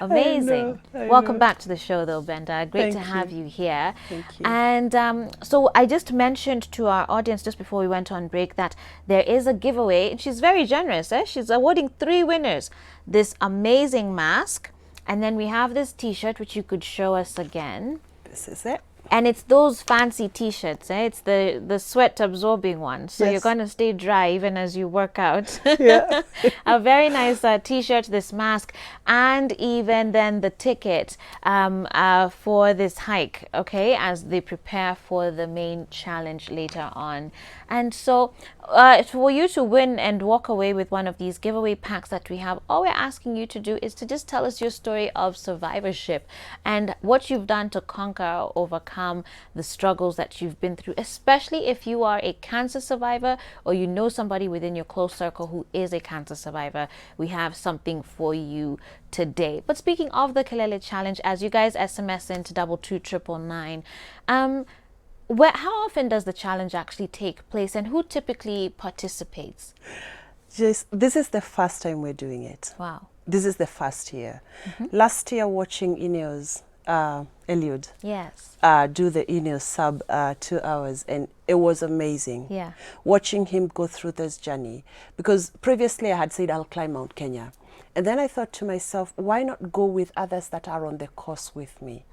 Amazing. I Welcome know. back to the show, though, Brenda. Great to Thank have you. you here. Thank you. And so I just mentioned to our audience just before we went on break that there is a giveaway. And she's very generous. She's awarding 3 winners this amazing mask. And then we have this T-shirt, which you could show us again. This is it. And it's those fancy T-shirts. It's the sweat absorbing ones. So you're Yes. going to stay dry even as you work out. Yeah. A very nice T-shirt, this mask, and even then the ticket for this hike, okay, as they prepare for the main challenge later on. And so for you to win and walk away with one of these giveaway packs that we have, all we're asking you to do is to just tell us your story of survivorship and what you've done to conquer or overcome the struggles that you've been through, especially if you are a cancer survivor or you know somebody within your close circle who is a cancer survivor. We have something for you today. But speaking of the Kilele challenge, as you guys SMS into 22999, how often does the challenge actually take place and who typically participates? This is the first time we're doing it. Wow. This is the first year. Last year, watching Ineos, Eliud, Yes. do the Ineos sub 2 hours, and it was amazing. Yeah. Watching him go through this journey, because previously I had said I'll climb Mount Kenya. And then I thought to myself, why not go with others that are on the course with me?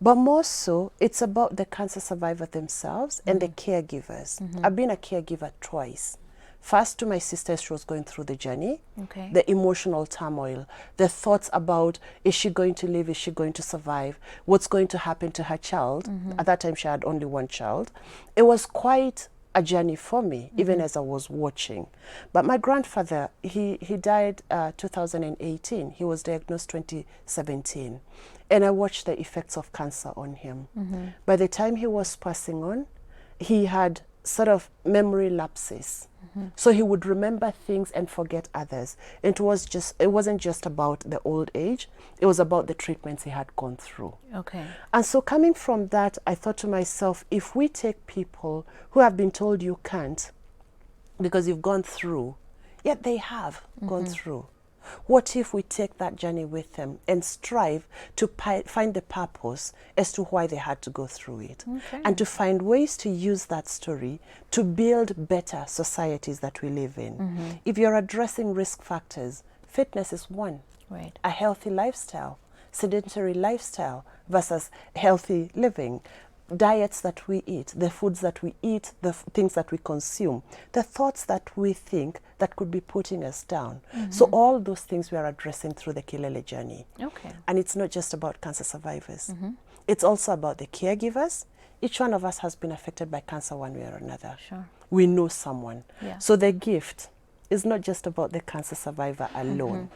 But more so, it's about the cancer survivor themselves and the caregivers. I've been a caregiver twice. First to my sister as she was going through the journey, Okay. the emotional turmoil, the thoughts about, is she going to live, is she going to survive, what's going to happen to her child. At that time she had only one child. It was quite a journey for me, even as I was watching. But my grandfather, he died 2018. He was diagnosed 2017. And I watched the effects of cancer on him. By the time he was passing on, he had sort of memory lapses. So he would remember things and forget others. It wasn't just about the old age, it was about the treatments he had gone through. Okay. And so coming from that, I thought to myself, if we take people who have been told you can't because you've gone through, yet they have gone through, what if we take that journey with them and strive to find the purpose as to why they had to go through it, and to find ways to use that story to build better societies that we live in. If you're addressing risk factors, fitness is one. Right. A healthy lifestyle, sedentary lifestyle versus healthy living, diets that we eat, the foods that we eat, the things that we consume, the thoughts that we think that could be putting us down. So all those things we are addressing through the Kilele journey. Okay. And it's not just about cancer survivors. It's also about the caregivers. Each one of us has been affected by cancer one way or another. Sure. We know someone. Yeah. So the gift is not just about the cancer survivor alone.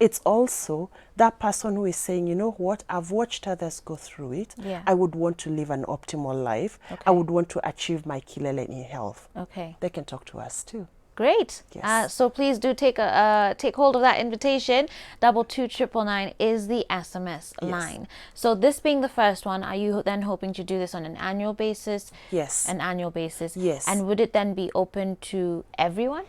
It's also that person who is saying, you know what, I've watched others go through it. Yeah. I would want to live an optimal life. Okay. I would want to achieve my Kilele in health. Okay. They can talk to us too. Great. Yes. So please do take hold of that invitation. 22999 is the SMS line. So this being the first one, are you then hoping to do this on an annual basis? Yes. An annual basis. Yes. And would it then be open to everyone?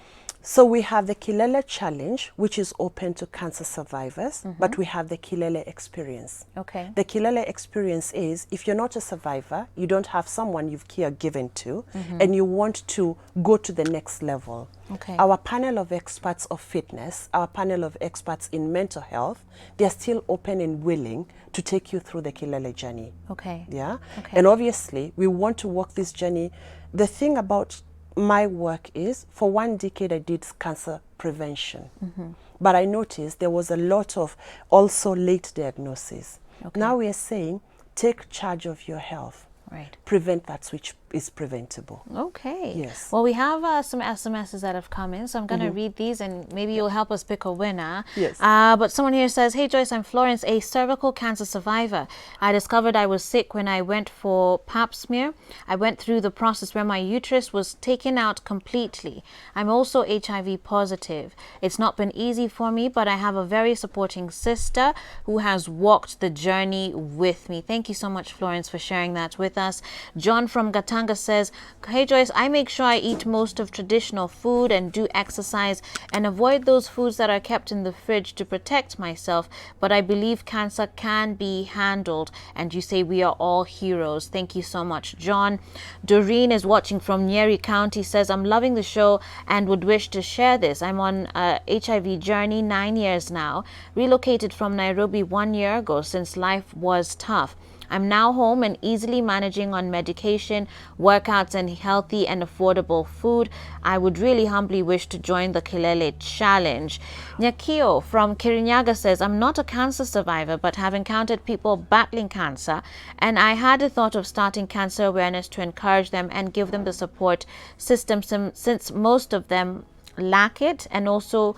So we have the Kilele Challenge, which is open to cancer survivors, but we have the Kilele Experience. Okay. The Kilele Experience is, if you're not a survivor, you don't have someone you've given to, and you want to go to the next level. Okay. Our panel of experts of fitness, our panel of experts in mental health, they're still open and willing to take you through the Kilele journey. Okay. Yeah. Okay. And obviously, we want to walk this journey. The thing about my work is, for 1 decade I did cancer prevention, but I noticed there was a lot of also late diagnosis. Okay. Now we are saying, take charge of your health. Right. Prevent that which is preventable. Okay. Yes. Well, we have some SMSs that have come in, so I'm going to read these and maybe you'll help us pick a winner. Yes. But someone here says, hey Joyce, I'm Florence, a cervical cancer survivor. I discovered I was sick when I went for pap smear. I went through the process where my uterus was taken out completely. I'm also HIV positive. It's not been easy for me, but I have a very supporting sister who has walked the journey with me. Thank you so much, Florence, for sharing that with us. John from Gatanga Kirinyaga says, hey Joyce, I make sure I eat most of traditional food and do exercise and avoid those foods that are kept in the fridge to protect myself, but I believe cancer can be handled, and you say we are all heroes. Thank you so much, John. Doreen is watching from Nyeri County, says, I'm loving the show and would wish to share this. I'm on a HIV journey 9 years now, relocated from Nairobi 1 year ago since life was tough. I'm now home and easily managing on medication, workouts, and healthy and affordable food. I would really humbly wish to join the Kilele challenge. Nyakio from Kirinyaga says, I'm not a cancer survivor, but have encountered people battling cancer, and I had a thought of starting cancer awareness to encourage them and give them the support system since most of them lack it, and also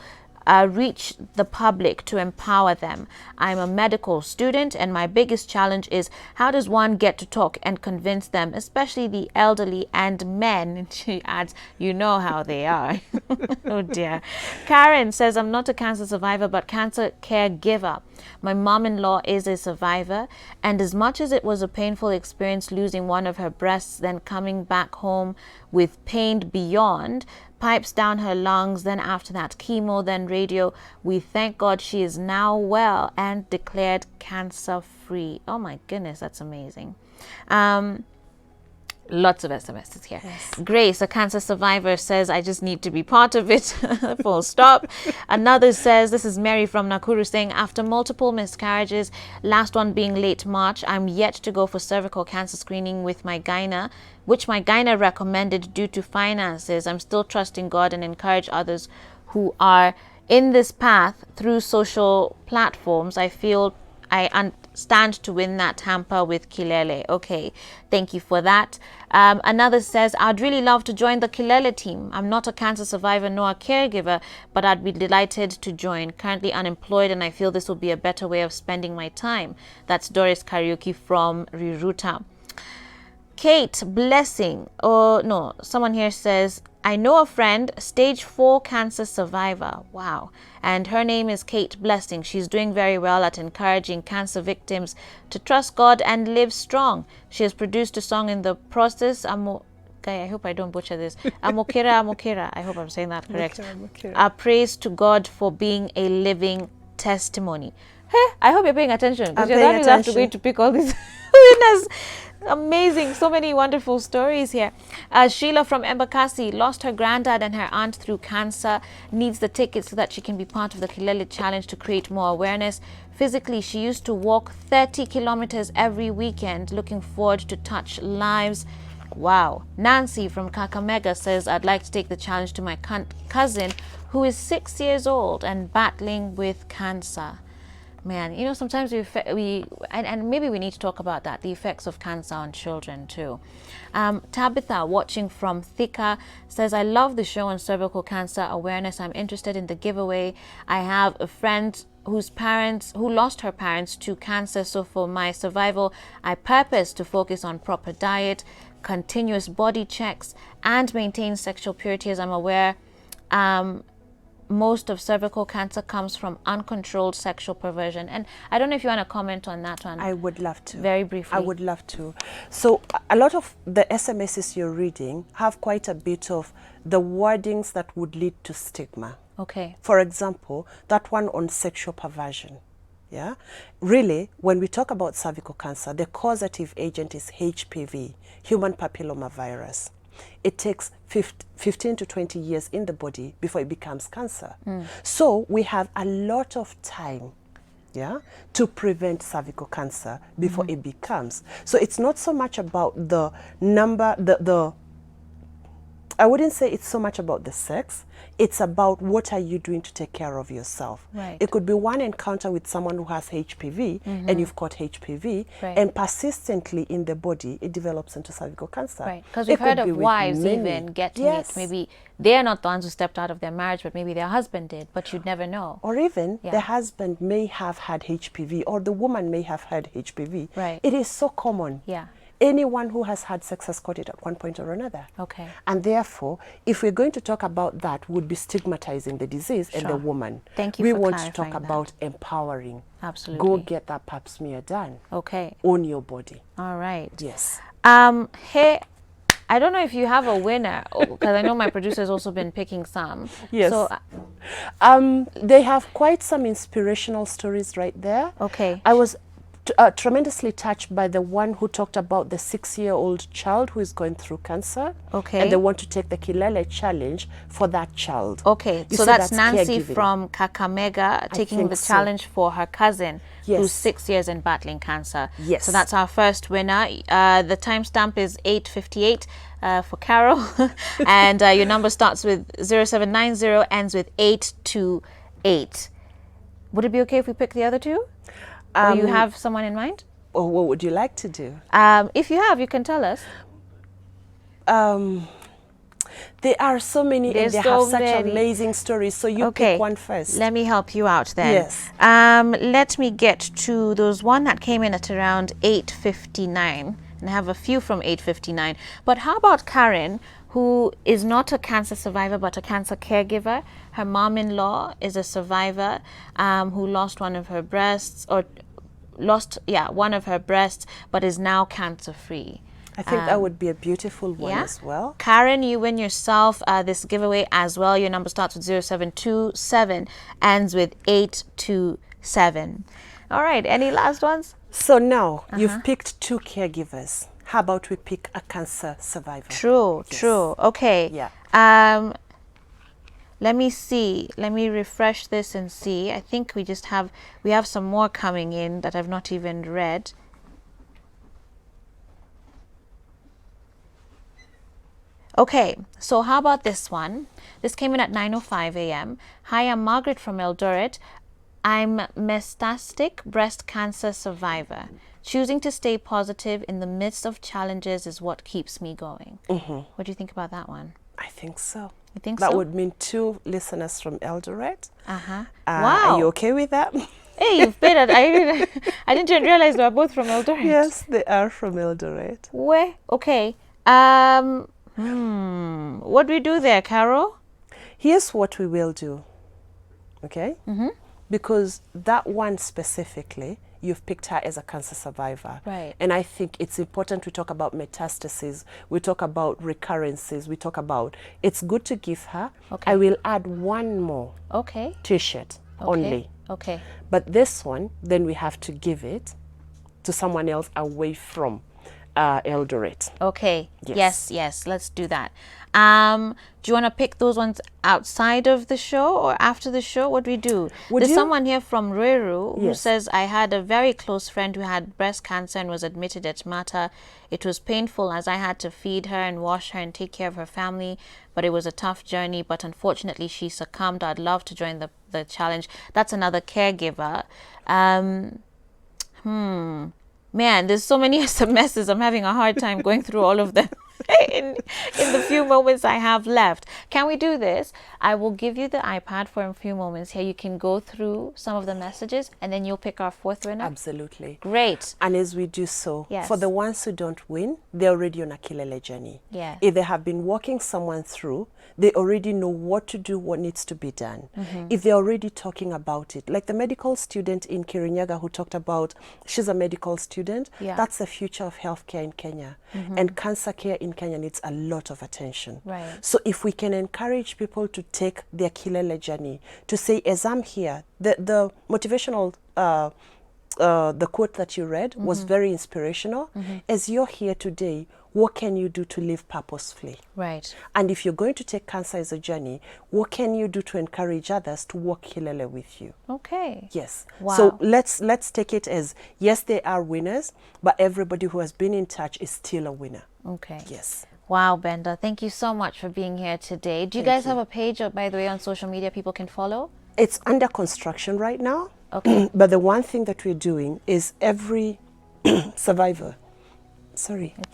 reach the public to empower them. I'm a medical student, and my biggest challenge is how does one get to talk and convince them, especially the elderly and men. And she adds, you know how they are. Oh dear. Karen says, I'm not a cancer survivor, but cancer caregiver. My mom-in-law is a survivor, and as much as it was a painful experience losing one of her breasts, then coming back home with pain beyond, pipes down her lungs, then after that chemo, then radio, we thank God she is now well and declared cancer free. Oh my goodness, that's amazing. Lots of SMSs here. Yes. Grace, a cancer survivor, says, I just need to be part of it. Full stop. Another says, this is Mary from Nakuru, saying, after multiple miscarriages, last one being late March, I'm yet to go for cervical cancer screening with my gyna, which my gyna recommended due to finances. I'm still trusting God and encourage others who are in this path through social platforms. I feel I stand to win that hamper with Kilele. Okay, thank you for that. Another says, I'd really love to join the Kilele team. I'm not a cancer survivor nor a caregiver, but I'd be delighted to join. Currently unemployed, and I feel this will be a better way of spending my time. That's Doris Karaoke from Riruta. Kate Blessing, oh no, someone here says, I know a friend, stage 4 cancer survivor. Wow. And her name is Kate Blessing. She's doing very well at encouraging cancer victims to trust God and live strong. She has produced a song in the process. I hope I don't butcher this. Amokira. I hope I'm saying that correct. A praise to God for being a living testimony. Hey, I hope you're paying attention, because you're not have to go to pick all these winners. Amazing, so many wonderful stories here. Sheila from Embakasi lost her granddad and her aunt through cancer, needs the ticket so that she can be part of the Kilele challenge to create more awareness. Physically, she used to walk 30 kilometers every weekend, looking forward to touch lives. Wow. Nancy from Kakamega says, I'd like to take the challenge to my cousin who is 6 years old and battling with cancer. Man, you know, sometimes and maybe we need to talk about that, the effects of cancer on children too. Tabitha, watching from Thika, says, I love the show on cervical cancer awareness. I'm interested in the giveaway. I have a friend who lost her parents to cancer, so for my survival, I purpose to focus on proper diet, continuous body checks, and maintain sexual purity. As I'm aware, most of cervical cancer comes from uncontrolled sexual perversion. And I don't know if you want to comment on that one. I would love to. Very briefly. I would love to. So a lot of the SMSs you're reading have quite a bit of the wordings that would lead to stigma. Okay. For example, that one on sexual perversion. Yeah. Really, when we talk about cervical cancer, the causative agent is HPV, human papillomavirus. It takes 15 to 20 years in the body before it becomes cancer. So we have a lot of time, yeah, to prevent cervical cancer before it becomes. So it's not so much about the number, I wouldn't say it's so much about the sex. It's about what are you doing to take care of yourself. Right. It could be one encounter with someone who has HPV and you've got HPV, and persistently in the body, it develops into cervical cancer. Right, because we've heard of wives even getting it. Maybe they're not the ones who stepped out of their marriage, but maybe their husband did, but you'd never know. Or even the husband may have had HPV, or the woman may have had HPV. Right. It is so common. Yeah. Anyone who has had sex has got it at one point or another. Okay. And therefore, if we're going to talk about that, would be stigmatizing the disease and the woman. Thank you we for want to talk clarifying about empowering. Absolutely. Go get that pap smear done. Okay. Own your body. All right. Yes. Hey, I don't know if you have a winner, because I know my producer has also been picking some. Yes. So, They have quite some inspirational stories right there. okay. I was tremendously touched by the one who talked about the 6-year-old child who is going through cancer. Okay. And they want to take the Kilele challenge for that child. Okay, You so see, that's Nancy caregiving. from Kakamega taking think the so. challenge for her cousin who's Yes. 6 years and battling cancer. Yes. So that's our first winner. The timestamp is 8:58 for Carol. And your number starts with 0790, ends with 828. Would it be okay if we pick the other two? Or you have someone in mind? Or what would you like to do? If you have, you can tell us. There are so many There's and they so have such many. amazing stories. So you Okay, pick one first. let me help you out then. Yes. Let me get to those one that came in at around 8:59, and I have a few from 8:59. But how about Karen, who is not a cancer survivor but a cancer caregiver? Her mom-in-law is a survivor who lost one of her breasts, one of her breasts, but is now cancer-free. I think that would be a beautiful one Yeah. as well. Karen, you win yourself this giveaway as well. Your number starts with 0727, ends with 827. All right, any last ones? So now you've picked two caregivers. How about we pick a cancer survivor? True, true. Okay. Yeah. Let me see. Let me refresh this and see. I think we have some more coming in that I've not even read. Okay, so how about this one? This came in at 9:05 a.m. Hi, I'm Margaret from Eldoret. I'm metastatic breast cancer survivor. Choosing to stay positive in the midst of challenges is what keeps me going. What do you think about that one? I think so. You think That so? would mean two listeners from Eldoret. Wow. Are you okay with that? Hey, you've paid it. I didn't even realize they were both from Eldoret. Yes, they are from Eldoret. Where? Okay. What do we do there, Carol? Here's what we will do. Okay? Because that one specifically, you've picked her as a cancer survivor. Right. And I think it's important we talk about metastases, we talk about recurrences, we talk about, it's good to give her. Okay. I will add one more Okay. t-shirt only. Okay. But this one, then we have to give it to someone else away from Eldoret. Okay. Yes. Yes. Let's do that. Do you want to pick those ones outside of the show or after the show? What do we do? There's someone here from Ruiru who says, I had a very close friend who had breast cancer and was admitted at Mata. It was painful as I had to feed her and wash her and take care of her family, but it was a tough journey. But unfortunately, she succumbed. I'd love to join the challenge. That's another caregiver. Man, there's so many SMSs. I'm having a hard time going through all of them in the few moments I have left. Can we do this? I will give you the iPad for a few moments here. You can go through some of the messages and then you'll pick our fourth winner. Absolutely. Great. And as we do so, Yes. for the ones who don't win, they're already on a Kilele journey. Yeah. If they have been walking someone through, they already know what to do, what needs to be done. If they're already talking about it, like the medical student in Kirinyaga who talked about, she's a medical student, Yeah. that's the future of healthcare in Kenya. And cancer care in Kenya needs a lot of attention. Right. So if we can encourage people to take their Kilele journey, to say, as I'm here, the motivational the quote that you read was very inspirational. As you're here today, what can you do to live purposefully? Right. And if you're going to take cancer as a journey, what can you do to encourage others to walk Kilele with you? Okay. Yes. Wow. So let's take it as, yes, they are winners, but everybody who has been in touch is still a winner. Okay. Yes. Wow, Benda, thank you so much for being here today. Do you guys have a page, by the way, on social media people can follow? It's under construction right now. Okay. But the one thing that we're doing is every survivor, It's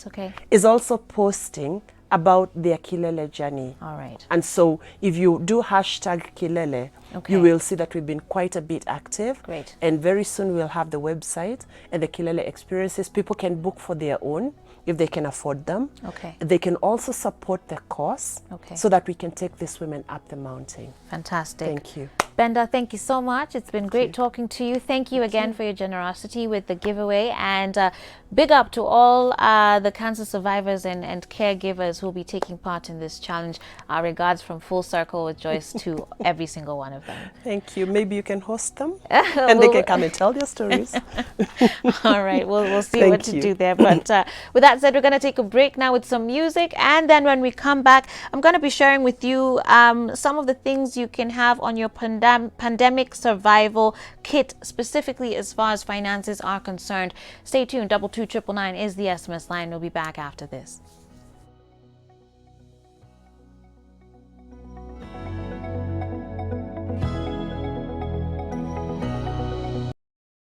okay. is also posting about their Kilele journey. All right. And so if you do hashtag Kilele, Okay. you will see that we've been quite a bit active. Great. And very soon we'll have the website and the Kilele experiences. People can book for their own if they can afford them. Okay. They can also support the cause Okay. so that we can take these women up the mountain. Fantastic. Thank you. Benda, thank you so much. It's been great talking to you. Thank you again for your generosity with the giveaway. And big up to all the cancer survivors and caregivers who will be taking part in this challenge. Our regards from Full Circle with Joyce to every single one of them. Thank you. Maybe you can host them and they can come and tell their stories. All right, we'll see what to do there. But with that said, we're going to take a break now with some music. And then when we come back, I'm going to be sharing with you some of the things you can have on your pandemic survival kit, specifically as far as finances are concerned. Stay tuned. 22999 is the SMS line. We'll be back after this.